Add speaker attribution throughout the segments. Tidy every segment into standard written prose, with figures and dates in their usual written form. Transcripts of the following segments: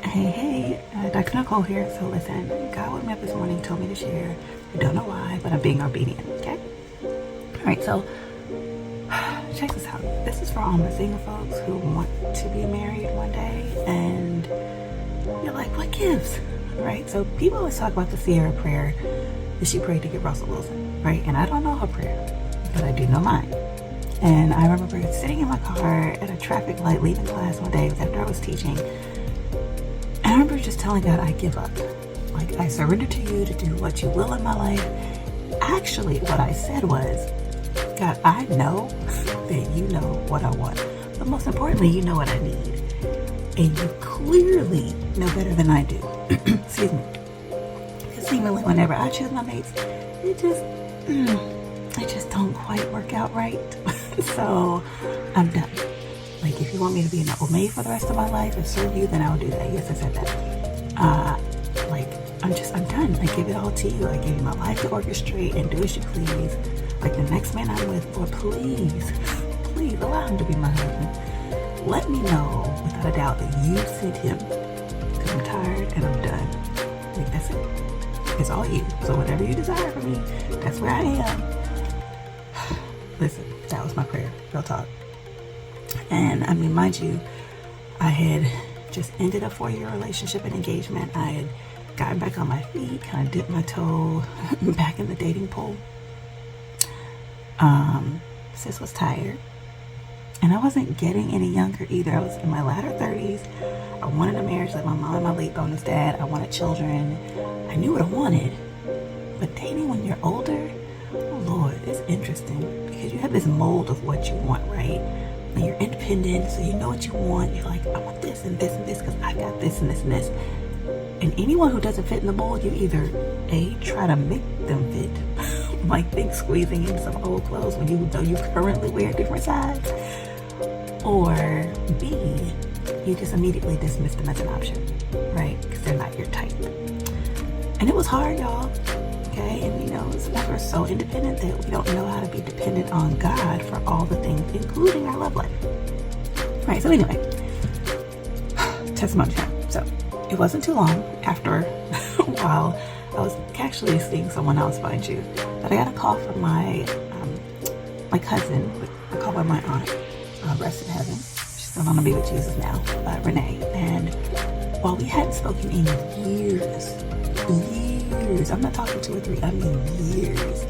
Speaker 1: Hey, Dr. Nicole here. So listen, God woke me up this morning, told me to share. I don't know why, but I'm being obedient, okay? Alright, so check this out. This is for all my single folks who want to be married one day, and you're like, what gives? Right? So people always talk about the Ciara prayer that she prayed to get Russell Wilson, right? And I don't know her prayer, but I do know mine. And I remember sitting in my car at a traffic light leaving class one day after I was teaching. And I remember just telling God, I give up. Like, I surrender to you to do what you will in my life. Actually, what I said was, God, I know that you know what I want. But most importantly, you know what I need. And you clearly know better than I do. Excuse me. Because seemingly whenever I choose my mates, it just don't quite work out right. So I'm done. Like, if you want me to be an old maid for the rest of my life and serve you, then I'll do that. Yes, I said that. I'm done. I give it all to you. I gave you my life to orchestrate and do as you please. Like, the next man I'm with, Lord, please allow him to be my husband. Let me know without a doubt that you sent him. Because I'm tired and I'm done. Like, that's it. It's all you. So whatever you desire from me, that's where I am. Listen, that was my prayer. Real talk. And I mean, mind you, I had just ended a 4-year relationship and engagement. I had gotten back on my feet, kind of dipped my toe back in the dating pool. Sis was tired. And I wasn't getting any younger either. I was in my latter 30s. I wanted a marriage like my mom and my late bonus dad. I wanted children. I knew what I wanted. But dating when you're older, oh Lord, it's interesting. Because you have this mold of what you want, right? And you're independent, so you know what you want. You're like, I want this and this and this because I got this and this and this. And anyone who doesn't fit in the mold, you either A, try to make them fit, like think squeezing in some old clothes when you know you currently wear a different size, or B, you just immediately dismiss them as an option, right? Because they're not your type. And it was hard, y'all. Okay, and you know, it's like we're so independent that we don't know how to be dependent on God for all the things, including our love life. Right, so anyway, testimony time. So it wasn't too long after while I was actually seeing someone else, mind you, that I got a call from my cousin, a call by my aunt, rest in heaven. She's going on to be with Jesus now, Renee. And while we hadn't spoken in years, I'm not talking 2 or 3, I mean years,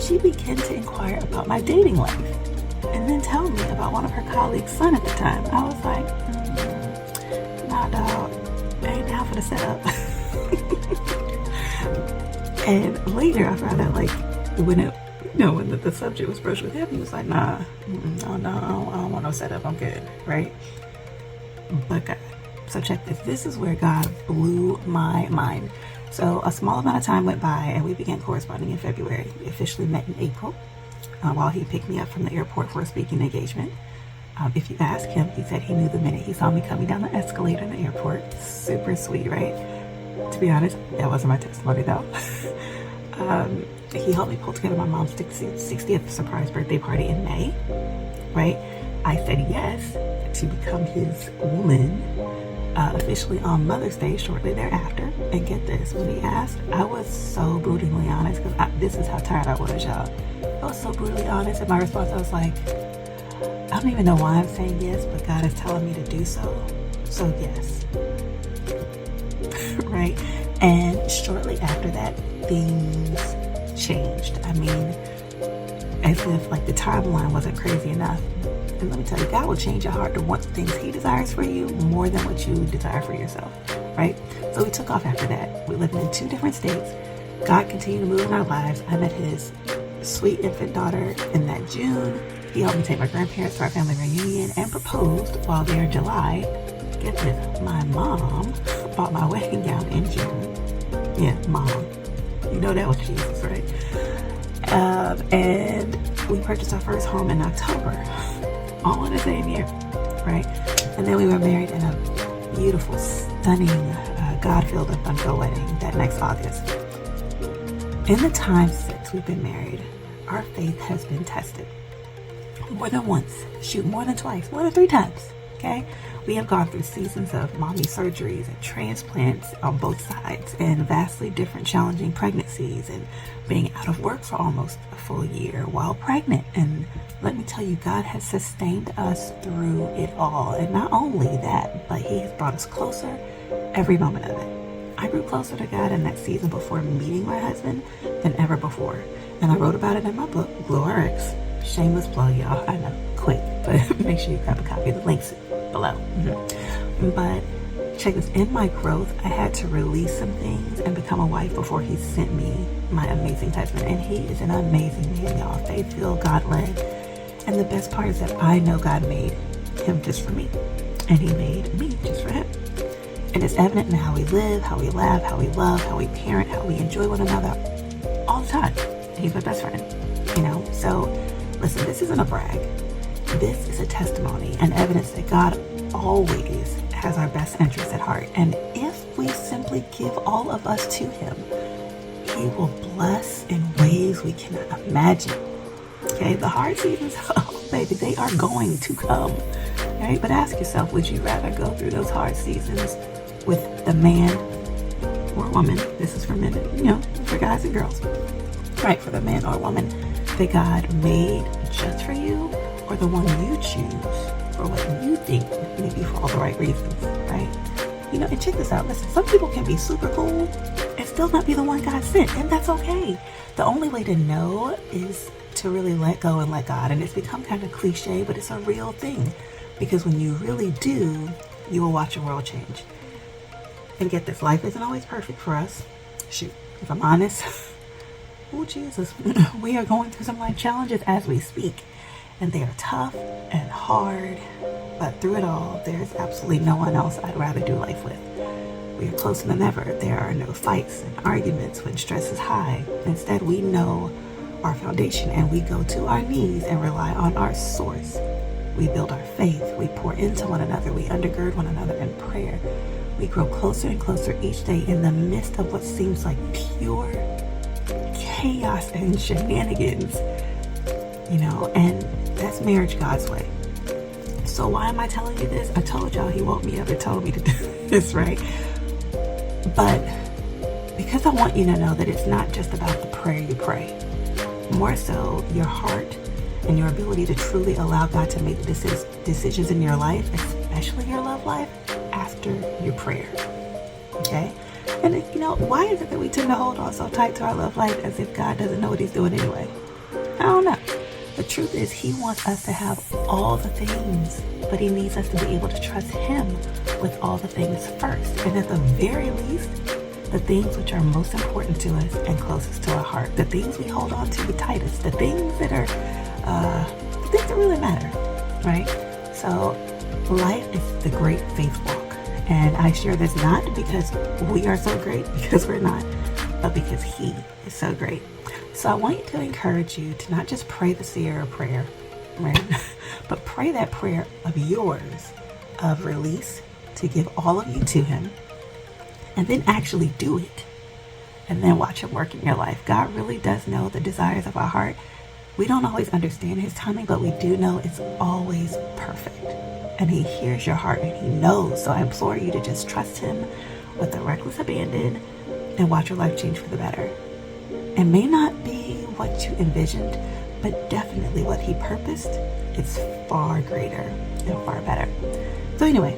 Speaker 1: she began to inquire about my dating life and then tell me about one of her colleagues' son at the time. I was like, nah, dog, I ain't down for the setup. And later I found out, like, when the subject was brushed with him, he was like, nah, no, I don't want no setup, I'm good, right? But God. So check this. This is where God blew my mind. So a small amount of time went by and we began corresponding in February. We officially met in April while he picked me up from the airport for a speaking engagement. If you ask him, he said he knew the minute he saw me coming down the escalator in the airport. Super sweet, right? To be honest, that wasn't my testimony though. He helped me pull together my mom's 60th surprise birthday party in May, right? I said yes to become his woman officially on Mother's Day shortly thereafter. And get this, when he asked, I was so brutally honest, because this is how tired I was, y'all. I was so brutally honest, and my response, I was like, I don't even know why I'm saying yes, but God is telling me to do so, so yes. Right? And shortly after that, things changed. I mean, as if like the timeline wasn't crazy enough. And let me tell you, God will change your heart to want the things he desires for you more than what you desire for yourself, right? So we took off after that. We lived in 2 different states. God continued to move in our lives. I met his sweet infant daughter in that June. He helped me take my grandparents to our family reunion and proposed while there in July. Get this, my mom bought my wedding gown in June. Yeah, mom. You know that was Jesus, right? And we purchased our first home in October. All in the same year, right? And then we were married in a beautiful, stunning, God-filled and fun-filled wedding that next August. In the time since we've been married, our faith has been tested. More than once, more than twice, more than 3 times. okay? We have gone through seasons of mommy surgeries and transplants on both sides, and vastly different challenging pregnancies, and being out of work for almost a full year while pregnant. And let me tell you, God has sustained us through it all. And not only that, but he has brought us closer every moment of it. I grew closer to God in that season before meeting my husband than ever before. And I wrote about it in my book, Glue RX. Shameless plug, y'all. I know, quick, but make sure you grab a copy. The link's below. But check this, in my growth, I had to release some things and become a wife before he sent me my amazing husband. And he is an amazing man, y'all. Faith-filled, God-led. And the best part is that I know God made him just for me. And he made me just for him. And it's evident in how we live, how we laugh, how we love, how we parent, how we enjoy one another all the time. He's my best friend, you know? So listen, this isn't a brag. This is a testimony and evidence that God always has our best interests at heart. And if we simply give all of us to him, he will bless in ways we cannot imagine. Okay, the hard seasons, oh baby, they are going to come. Right? But ask yourself, would you rather go through those hard seasons with the man or woman? This is for men, you know, for guys and girls. Right, for the man or woman that God made just for you, or the one you choose for what you think, maybe for all the right reasons, right? You know, and check this out. Listen, some people can be super cool and still not be the one God sent, and that's okay. The only way to know is to really let go and let God. And it's become kind of cliche, but it's a real thing. Because when you really do, you will watch your world change. And get this, life isn't always perfect for us. Shoot, if I'm honest, oh Jesus, we are going through some life challenges as we speak. And they are tough and hard, but through it all, there's absolutely no one else I'd rather do life with. We are closer than ever. There are no fights and arguments when stress is high. Instead, we know our foundation and we go to our knees and rely on our source. We build our faith. We pour into one another. We undergird one another in prayer. We grow closer and closer each day in the midst of what seems like pure chaos and shenanigans. You know, and that's marriage God's way. So why am I telling you this? I told y'all he woke me up and told me to do this, right? But because I want you to know that it's not just about the prayer you pray. More so, your heart and your ability to truly allow God to make decisions in your life, especially your love life, after your prayer. Okay? And you know, why is it that we tend to hold on so tight to our love life as if God doesn't know what he's doing anyway? I don't know. The truth is, he wants us to have all the things, but he needs us to be able to trust him with all the things first. And at the very least, the things which are most important to us and closest to our heart, the things we hold on to the tightest, the things that are, the things that really matter, right? So life is the great faith walk. And I share this not because we are so great, because we're not, but because he is so great. So I want to encourage you to not just pray the Ciara prayer, right? But pray that prayer of yours of release, to give all of you to him, and then actually do it. And then watch him work in your life. God really does know the desires of our heart. We don't always understand his timing, but we do know it's always perfect. And he hears your heart and he knows. So I implore you to just trust him with a reckless abandon and watch your life change for the better. It may not be what you envisioned, but definitely what he purposed. It's far greater and far better. So anyway,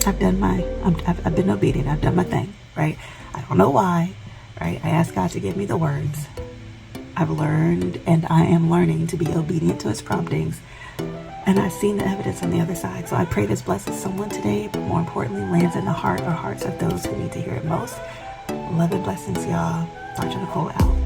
Speaker 1: I've been obedient. I've done my thing, right? I don't know why, right? I asked God to give me the words. I've learned, and I am learning to be obedient to his promptings. And I've seen the evidence on the other side. So I pray this blesses someone today, but more importantly, lands in the heart or hearts of those who need to hear it most. Love and blessings, y'all. Dr. Nicole out.